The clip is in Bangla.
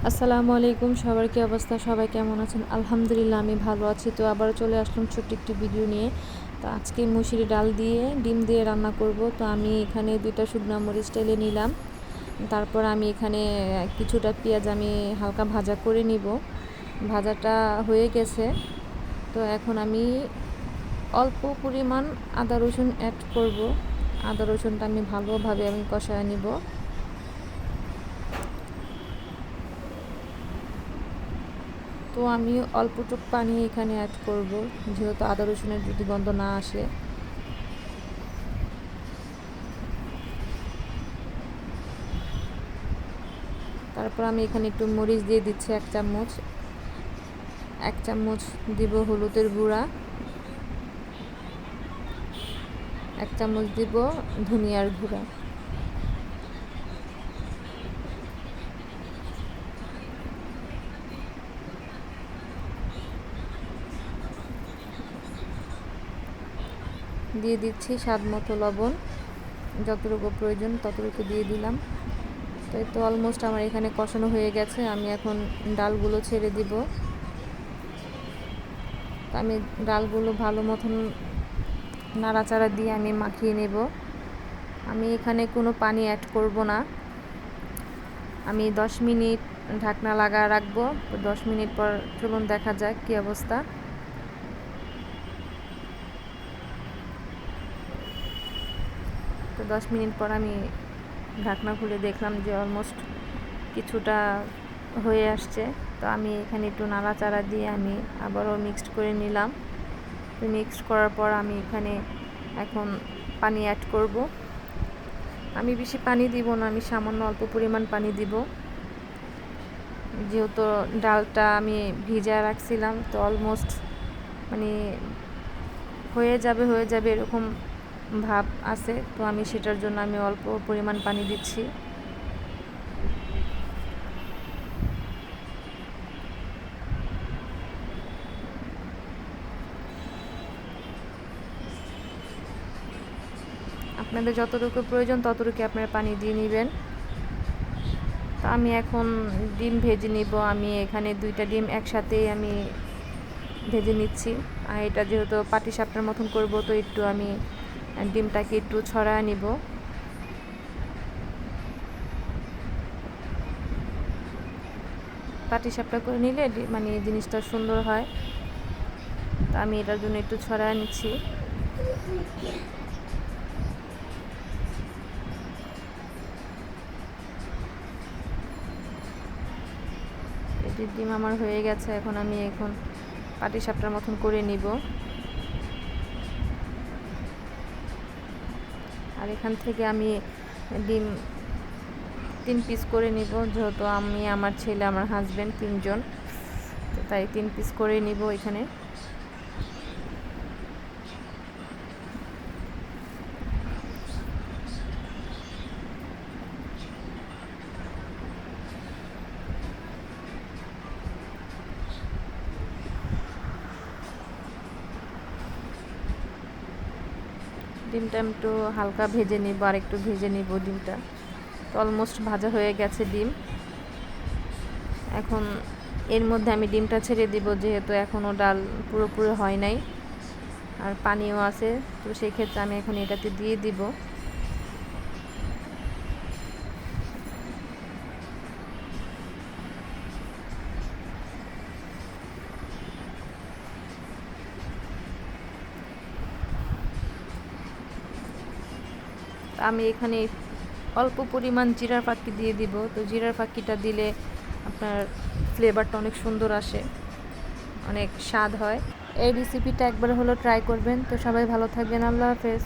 আসসালামু আলাইকুম, সবার কি অবস্থা? সবাই কেমন আছেন? আলহামদুলিল্লাহ আমি ভালো আছি। তো আবারও চলে আসলাম ছোট্ট একটি ভিডিও নিয়ে। তো আজকে মুসুরি ডাল দিয়ে ডিম দিয়ে রান্না করব। তো আমি এখানে 2টা শুকনো মরিচ টেলে নিলাম। তারপর আমি এখানে কিছুটা পেঁয়াজ আমি হালকা ভাজা করে নিব। ভাজাটা হয়ে গেছে। তো এখন আমি অল্প পরিমাণ আদা রসুন অ্যাড করব। আদা রসুনটা আমি ভালোভাবে কষায় নিব। তো আমি অল্পটুকু পানি এখানে অ্যাড করব, যেহেতু আদা রসুনের যদি গন্ধ না আসে। তারপর আমি এখানে একটু মরিচ দিয়ে দিচ্ছি 1 চামচ দিব হলুদের গুঁড়া, 1 চামচ দিব ধনিয়ার গুঁড়া। দিয়ে দিচ্ছি স্বাদ মতো লবণ, যতটুকু প্রয়োজন ততটুকু দিয়ে দিলাম। তো এই তো অলমোস্ট আমার এখানে কষানো হয়ে গেছে। আমি এখন ডালগুলো ছেড়ে দিব। তো আমি ডালগুলো ভালো মতন নাড়াচাড়া দিয়ে আমি মাখিয়ে নেব। আমি এখানে কোনো পানি অ্যাড করব না। আমি 10 মিনিট ঢাকনা লাগা রাখবো। তো 10 মিনিট পর চলুন দেখা যাক কী অবস্থা। তো 10 মিনিট পর আমি ঢাকনা খুলে দেখলাম যে অলমোস্ট কিছুটা হয়ে আসছে। তো আমি এখানে একটু নাড়াচাড়া দিয়ে আমি আবারও মিক্সড করে নিলাম। তো মিক্সড করার পর আমি এখানে এখন পানি অ্যাড করব। আমি বেশি পানি দিব না, আমি সামান্য অল্প পরিমাণ পানি দিব, যেহেতু ডালটা আমি ভিজায় রাখছিলাম। তো অলমোস্ট হয়ে যাবে এরকম ভাব আছে। তো আমি সেটার জন্য আমি অল্প পরিমাণ পানি দিচ্ছি। আপনাদের যতটুকু প্রয়োজন ততটুকু আপনারা পানি দিয়ে নেবেন। তো আমি এখন ডিম ভেজে নিব। আমি এখানে 2টা ডিম একসাথেই আমি ভেজে নিচ্ছি। আর এটা যেহেতু পাটিসাপটার মতন করব, তো একটু আমি ডিমটাকে একটু ছড়ায় নিব। পাটিসাপটা করে নিলে জিনিসটা সুন্দর হয়। তো আমি এটার জন্য একটু ছড়ায় নিচ্ছি। এটি ডিম আমার হয়ে গেছে। এখন আমি পাটিসাপটার মতন করে নিব। আর এখান থেকে আমি ডিম 3 পিস করে নিব, যেহেতু আমি, আমার ছেলে, আমার হাজব্যান্ড 3 জন, তো তাই 3 পিস করে নিব এখানে। ডিমটা একটু হালকা ভেজে নিব, আর একটু ভেজে নিব ডিমটা। তো অলমোস্ট ভাজা হয়ে গেছে ডিম। এখন এর মধ্যে আমি ডিমটা ছেড়ে দিব, যেহেতু এখনও ডাল পুরোপুরি হয় নাই আর পানিও আছে। তো সেই ক্ষেত্রে আমি এখন এটাতে দিয়ে দিব। আমি এখানে অল্প পরিমাণ জিরার ফাঁকি দিয়ে দিব। তো জিরার ফাঁকিটা দিলে আপনার ফ্লেভারটা অনেক সুন্দর আসে, অনেক স্বাদ হয়। এই রেসিপিটা একবার হলো ট্রাই করবেন। তো সবাই ভালো থাকবেন। আল্লাহ হাফেজ।